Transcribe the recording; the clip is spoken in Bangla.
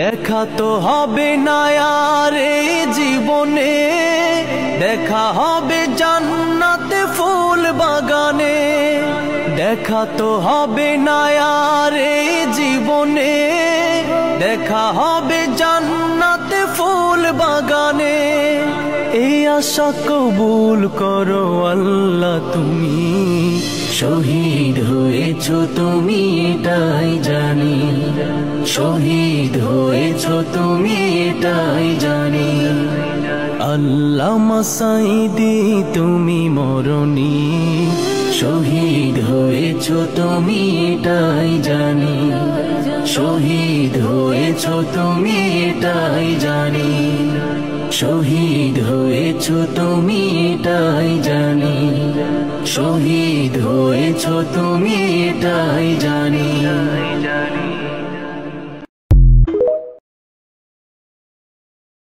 দেখা তো হবে না আর এই জীবনে, দেখা হবে জান্নাতে ফুল বাগানে। দেখা তো হবে না আর এই জীবনে, দেখা হবে জান্নাতে ফুল বাগানে। এই আশা কবুল করো আল্লাহ তুমি, শহীদ হয়েছো তুমি এটাই জানি, শহীদ হয়েছো তুমি এটাই জানি। আল্লামা সাঈদী তুমি মরণি, শহীদ হয়েছো তুমি এটাই জানি, শহীদ হয়েছো তুমি এটাই জানি, শহীদ হয়েছো তুমি এটাই জানি, শহীদ হয়েছো তুমি এটাই জানি।